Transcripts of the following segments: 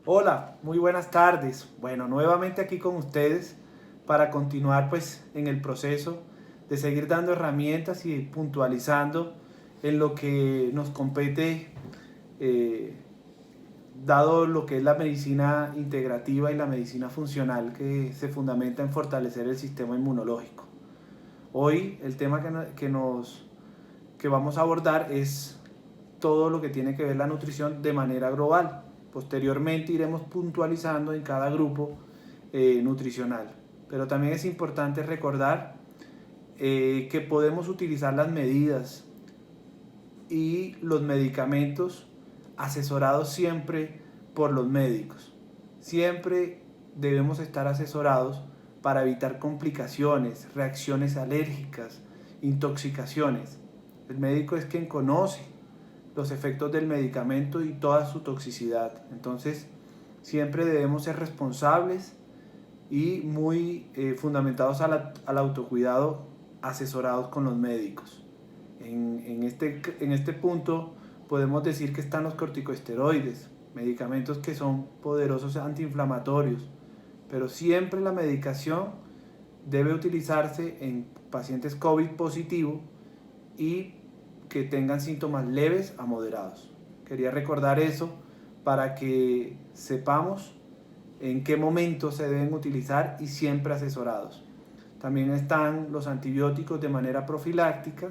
Hola, muy buenas tardes. Bueno, nuevamente aquí con ustedes para continuar pues en el proceso de seguir dando herramientas y puntualizando en lo que nos compete, eh, dado lo que es la medicina integrativa y la medicina funcional que se fundamenta en fortalecer el sistema inmunológico. Hoy el tema que vamos a abordar es todo lo que tiene que ver la nutrición de manera global. Posteriormente iremos puntualizando en cada grupo nutricional. Pero también es importante recordar que podemos utilizar las medidas y los medicamentos asesorados siempre por los médicos. Siempre debemos estar asesorados para evitar complicaciones, reacciones alérgicas, intoxicaciones. El médico es quien conoce los efectos del medicamento y toda su toxicidad. Entonces, siempre debemos ser responsables y muy fundamentados al autocuidado, asesorados con los médicos. En este punto podemos decir que están los corticosteroides, medicamentos que son poderosos antiinflamatorios, pero siempre la medicación debe utilizarse en pacientes COVID positivo y que tengan síntomas leves a moderados. Quería recordar eso para que sepamos en qué momento se deben utilizar y siempre asesorados. También están los antibióticos de manera profiláctica,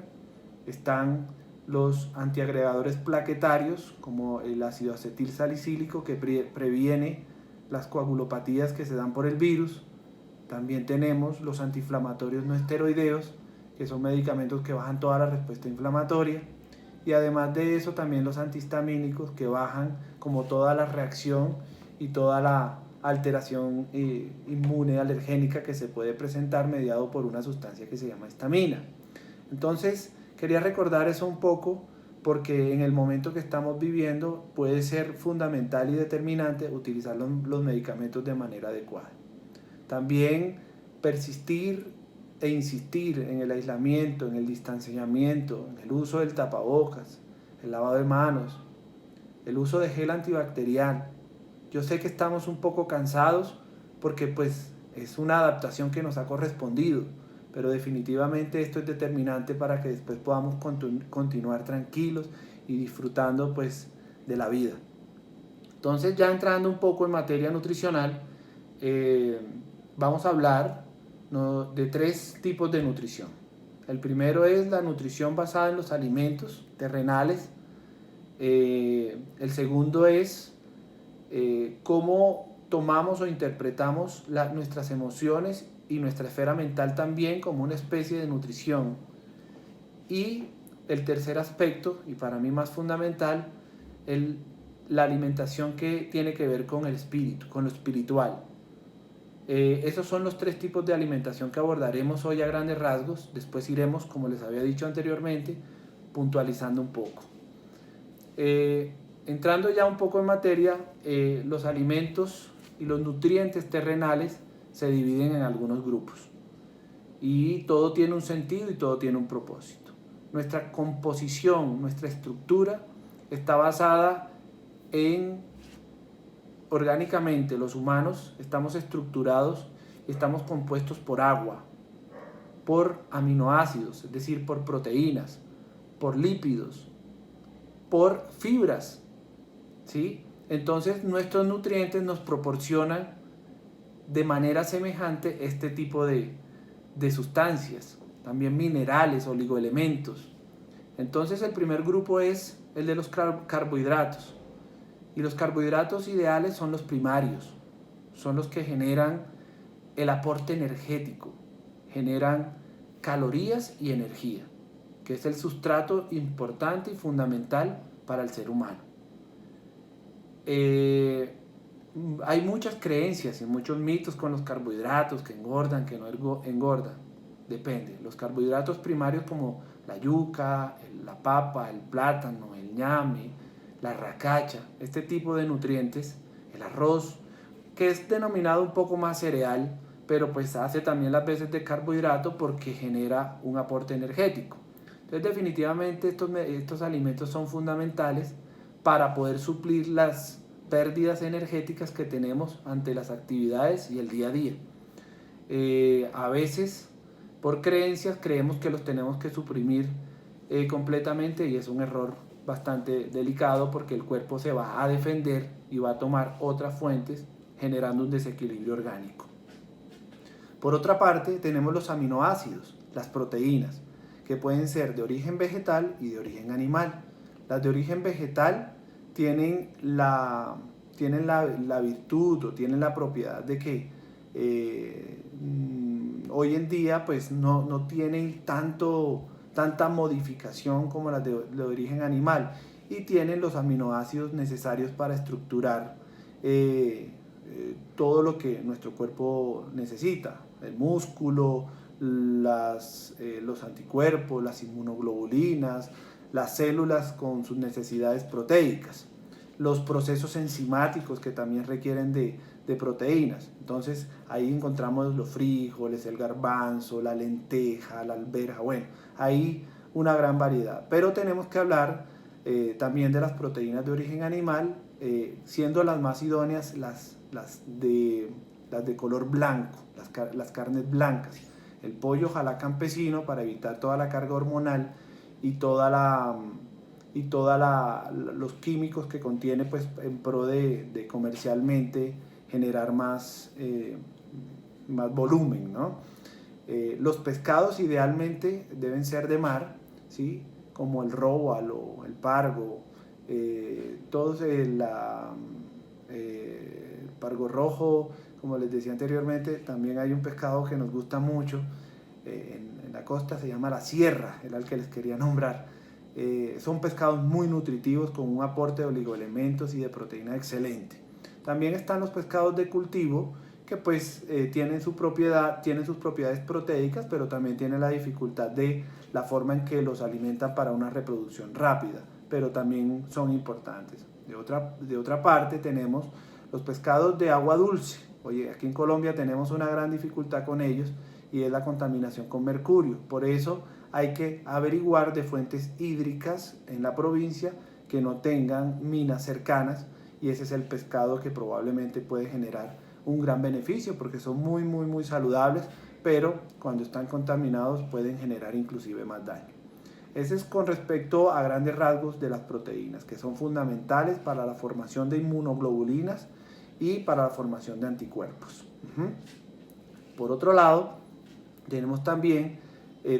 están los antiagregadores plaquetarios como el ácido acetil salicílico que previene las coagulopatías que se dan por el virus. También tenemos los antiinflamatorios no esteroideos, que son medicamentos que bajan toda la respuesta inflamatoria. Y además de eso también los antihistamínicos que bajan como toda la reacción y toda la alteración inmune alergénica que se puede presentar mediado por una sustancia que se llama histamina. Entonces, quería recordar eso un poco porque en el momento que estamos viviendo puede ser fundamental y determinante utilizar los medicamentos de manera adecuada. También persistir e insistir en el aislamiento, en el distanciamiento, en el uso del tapabocas, el lavado de manos, el uso de gel antibacterial. Yo sé que estamos un poco cansados porque pues es una adaptación que nos ha correspondido, pero definitivamente esto es determinante para que después podamos continuar tranquilos y disfrutando pues de la vida. Entonces, ya entrando un poco en materia nutricional, eh, vamos a hablar, ¿no?, de tres tipos de nutrición. El primero es la nutrición basada en los alimentos terrenales. El segundo es cómo tomamos o interpretamos nuestras emociones y nuestra esfera mental también como una especie de nutrición. Y el tercer aspecto, y para mí más fundamental, la alimentación que tiene que ver con el espíritu, con lo espiritual. Esos son los tres tipos de alimentación que abordaremos hoy a grandes rasgos. Después iremos, como les había dicho anteriormente, puntualizando un poco. Entrando ya un poco en materia, los alimentos y los nutrientes terrenales se dividen en algunos grupos. Y todo tiene un sentido y todo tiene un propósito. Nuestra composición, nuestra estructura está basada en orgánicamente los humanos estamos estructurados y estamos compuestos por agua, por aminoácidos, es decir, por proteínas, por lípidos, por fibras, ¿sí? Entonces nuestros nutrientes nos proporcionan de manera semejante este tipo de sustancias, también minerales, oligoelementos. Entonces el primer grupo es el de los carbohidratos. Y los carbohidratos ideales son los primarios, son los que generan el aporte energético, generan calorías y energía, que es el sustrato importante y fundamental para el ser humano. Hay muchas creencias y muchos mitos con los carbohidratos, que engordan, que no engordan, depende. Los carbohidratos primarios como la yuca, la papa, el plátano, el ñame, la racacha, este tipo de nutrientes, el arroz, que es denominado un poco más cereal, pero pues hace también las veces de carbohidrato porque genera un aporte energético. Entonces definitivamente estos alimentos son fundamentales para poder suplir las pérdidas energéticas que tenemos ante las actividades y el día a día. A veces, por creencias, creemos que los tenemos que suprimir completamente, y es un error bastante delicado, porque el cuerpo se va a defender y va a tomar otras fuentes, generando un desequilibrio orgánico. Por otra parte, tenemos los aminoácidos, las proteínas, que pueden ser de origen vegetal y de origen animal. Las de origen vegetal tienen la virtud o tienen la propiedad de que hoy en día pues no tienen tanta modificación como las de origen animal, y tienen los aminoácidos necesarios para estructurar todo lo que nuestro cuerpo necesita: el músculo, los anticuerpos, las inmunoglobulinas, las células con sus necesidades proteicas, los procesos enzimáticos que también requieren de proteínas. Entonces ahí encontramos los frijoles, el garbanzo, la lenteja, la alberja. Bueno, hay una gran variedad, pero tenemos que hablar también de las proteínas de origen animal, siendo las más idóneas las de color blanco, las carnes blancas. El pollo, ojalá campesino, para evitar toda la carga hormonal y los químicos que contiene, pues en pro de comercialmente generar más volumen, ¿no? Los pescados idealmente deben ser de mar, ¿sí? Como el róbalo, el pargo, todos el pargo rojo, como les decía anteriormente. También hay un pescado que nos gusta mucho en la costa, se llama la sierra, era el que les quería nombrar. Son pescados muy nutritivos, con un aporte de oligoelementos y de proteína excelente. También están los pescados de cultivo, que pues tienen sus propiedades proteicas, pero también tienen la dificultad de la forma en que los alimentan para una reproducción rápida, pero también son importantes. De otra parte, tenemos los pescados de agua dulce. Oye, aquí en Colombia tenemos una gran dificultad con ellos, y es la contaminación con mercurio. Por eso hay que averiguar de fuentes hídricas en la provincia que no tengan minas cercanas, y ese es el pescado que probablemente puede generar un gran beneficio, porque son muy saludables, pero cuando están contaminados pueden generar inclusive más daño. Ese es con respecto a grandes rasgos de las proteínas, que son fundamentales para la formación de inmunoglobulinas y para la formación de anticuerpos. Por otro lado, tenemos también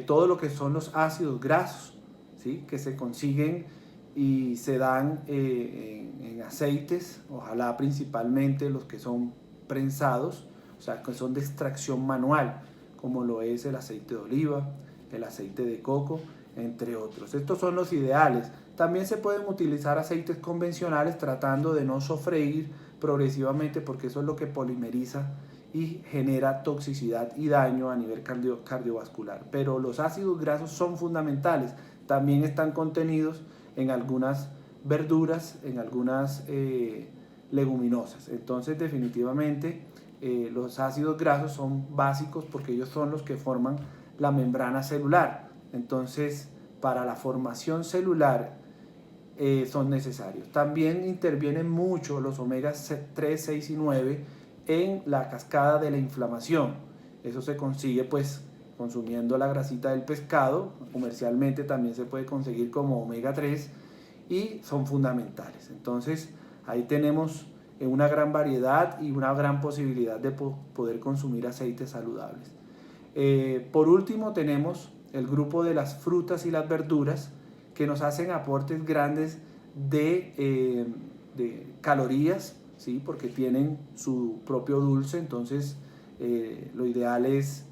todo lo que son los ácidos grasos, ¿sí? Que se consiguen y se dan en aceites, ojalá principalmente los que son prensados, o sea, que son de extracción manual, como lo es el aceite de oliva, el aceite de coco, entre otros. Estos son los ideales. También se pueden utilizar aceites convencionales, tratando de no sofreír progresivamente, porque eso es lo que polimeriza y genera toxicidad y daño a nivel cardiovascular. Pero los ácidos grasos son fundamentales. También están contenidos en algunas verduras, en algunas leguminosas. Entonces, definitivamente, los ácidos grasos son básicos, porque ellos son los que forman la membrana celular. Entonces, para la formación celular son necesarios. También intervienen mucho los omegas 3, 6 y 9 en la cascada de la inflamación. Eso se consigue pues consumiendo la grasita del pescado. Comercialmente también se puede conseguir como omega 3, y son fundamentales. Entonces ahí tenemos una gran variedad y una gran posibilidad de poder consumir aceites saludables. Por último, tenemos el grupo de las frutas y las verduras, que nos hacen aportes grandes de calorías, ¿sí? Porque tienen su propio dulce. Entonces lo ideal es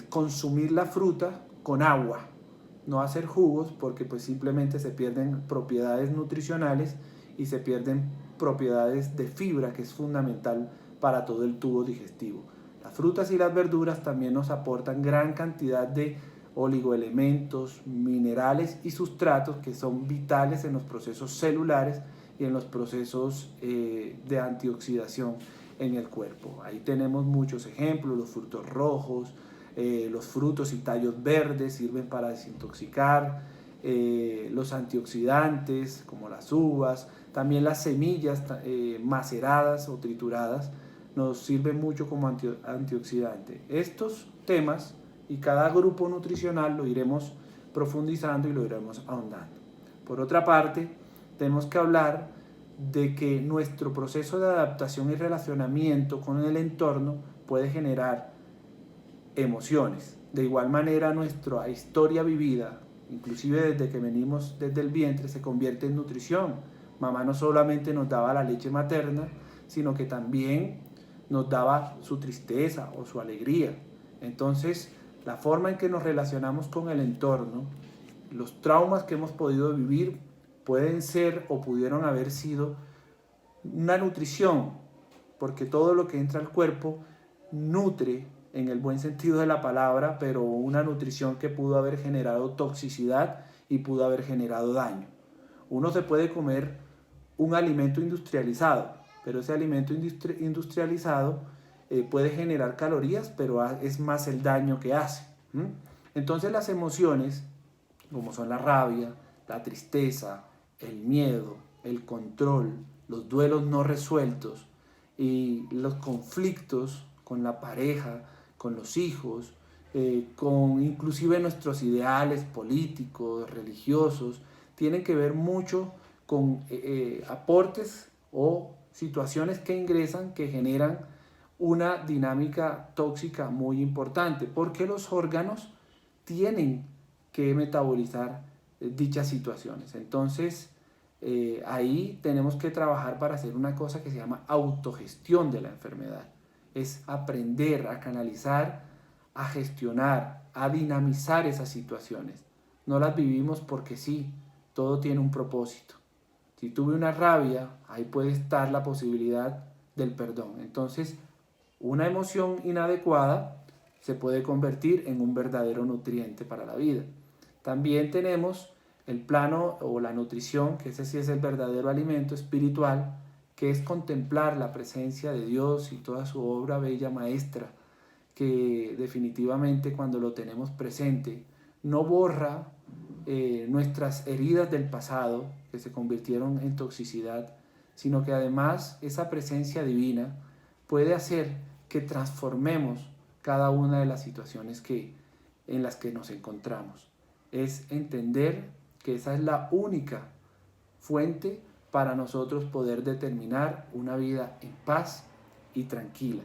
consumir la fruta con agua, no hacer jugos, porque pues simplemente se pierden propiedades nutricionales y se pierden propiedades de fibra, que es fundamental para todo el tubo digestivo. Las frutas y las verduras también nos aportan gran cantidad de oligoelementos, minerales y sustratos, que son vitales en los procesos celulares y en los procesos de antioxidación en el cuerpo. Ahí tenemos muchos ejemplos: los frutos rojos, los frutos y tallos verdes sirven para desintoxicar, los antioxidantes como las uvas, También las semillas maceradas o trituradas nos sirven mucho como antioxidante. Estos temas y cada grupo nutricional lo iremos profundizando y lo iremos ahondando. Por otra parte, tenemos que hablar de que nuestro proceso de adaptación y relacionamiento con el entorno puede generar emociones. De igual manera, nuestra historia vivida, inclusive desde que venimos desde el vientre, se convierte en nutrición. Mamá no solamente nos daba la leche materna, sino que también nos daba su tristeza o su alegría. Entonces, la forma en que nos relacionamos con el entorno, los traumas que hemos podido vivir, pueden ser o pudieron haber sido una nutrición, porque todo lo que entra al cuerpo nutre en el buen sentido de la palabra, pero una nutrición que pudo haber generado toxicidad y pudo haber generado daño. Uno se puede comer un alimento industrializado, pero ese alimento industrializado puede generar calorías, pero es más el daño que hace. Entonces las emociones, como son la rabia, la tristeza, el miedo, el control, los duelos no resueltos y los conflictos con la pareja, con los hijos, con inclusive nuestros ideales políticos, religiosos, tienen que ver mucho con aportes o situaciones que ingresan que generan una dinámica tóxica muy importante, porque los órganos tienen que metabolizar dichas situaciones. Entonces, ahí tenemos que trabajar para hacer una cosa que se llama autogestión de la enfermedad. Es aprender a canalizar, a gestionar, a dinamizar esas situaciones. No las vivimos porque sí, todo tiene un propósito. Si tuve una rabia, ahí puede estar la posibilidad del perdón. Entonces, una emoción inadecuada se puede convertir en un verdadero nutriente para la vida. También tenemos el plano o la nutrición, que ese sí es el verdadero alimento espiritual, que es contemplar la presencia de Dios y toda su obra bella maestra, que definitivamente cuando lo tenemos presente no borra nuestras heridas del pasado que se convirtieron en toxicidad, sino que además esa presencia divina puede hacer que transformemos cada una de las situaciones en las que nos encontramos. Es entender que esa es la única fuente para nosotros poder determinar una vida en paz y tranquila.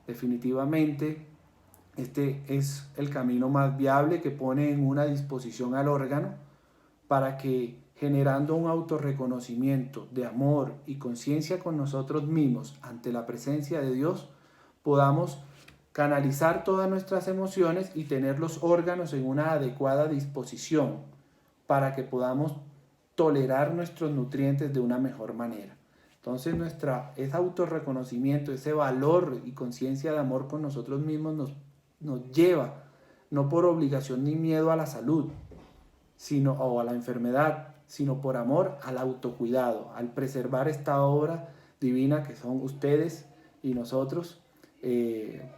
Definitivamente, este es el camino más viable que pone en una disposición al órgano para que, generando un autorreconocimiento de amor y conciencia con nosotros mismos ante la presencia de Dios, podamos canalizar todas nuestras emociones y tener los órganos en una adecuada disposición para que podamos tolerar nuestros nutrientes de una mejor manera. Entonces ese autorreconocimiento, ese valor y conciencia de amor con nosotros mismos nos lleva, no por obligación ni miedo a la salud o a la enfermedad, sino por amor al autocuidado, al preservar esta obra divina que son ustedes y nosotros,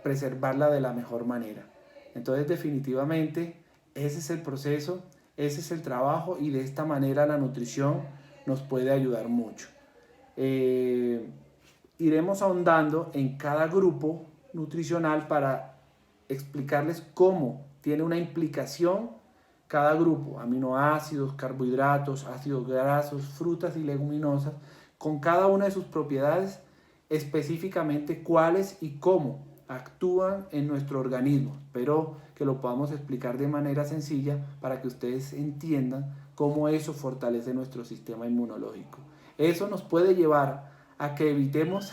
preservarla de la mejor manera. Entonces definitivamente ese es el proceso, ese es el trabajo y de esta manera la nutrición nos puede ayudar mucho. Iremos ahondando en cada grupo nutricional para explicarles cómo tiene una implicación cada grupo: aminoácidos, carbohidratos, ácidos grasos, frutas y leguminosas, con cada una de sus propiedades, específicamente cuáles y cómo actúan en nuestro organismo, pero que lo podamos explicar de manera sencilla para que ustedes entiendan cómo eso fortalece nuestro sistema inmunológico. Eso nos puede llevar a que evitemos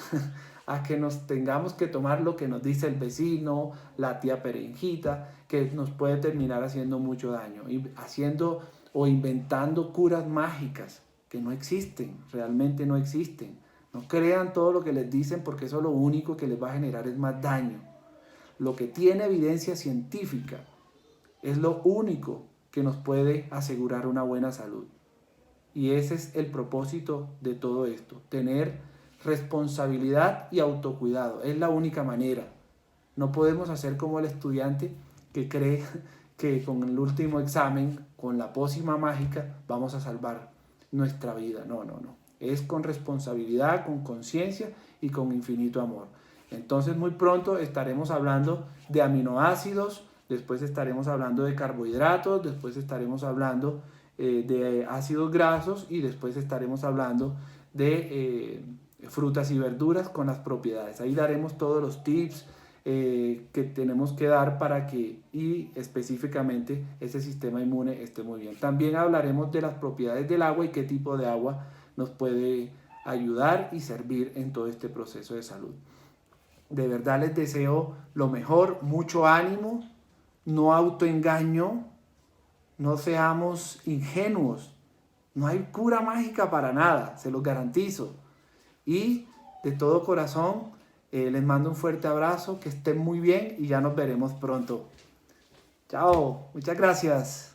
a que nos tengamos que tomar lo que nos dice el vecino, la tía perenjita, que nos puede terminar haciendo mucho daño, y haciendo o inventando curas mágicas que no existen, realmente no existen. No crean todo lo que les dicen, porque eso lo único que les va a generar es más daño. Lo que tiene evidencia científica es lo único que nos puede asegurar una buena salud. Y ese es el propósito de todo esto: tener responsabilidad y autocuidado. Es la única manera. No podemos hacer como el estudiante que cree que con el último examen, con la pócima mágica, vamos a salvar nuestra vida. No, no, no. es con responsabilidad, con conciencia y con infinito amor. Entonces muy pronto estaremos hablando de aminoácidos, después estaremos hablando de carbohidratos, después estaremos hablando de ácidos grasos y después estaremos hablando de frutas y verduras con las propiedades. Ahí daremos todos los tips que tenemos que dar para que y específicamente ese sistema inmune esté muy bien. También hablaremos de las propiedades del agua y qué tipo de agua nos puede ayudar y servir en todo este proceso de salud. De verdad les deseo lo mejor, mucho ánimo, no autoengaño, no seamos ingenuos, no hay cura mágica para nada, se los garantizo. Y de todo corazón les mando un fuerte abrazo, que estén muy bien y ya nos veremos pronto. Chao, muchas gracias.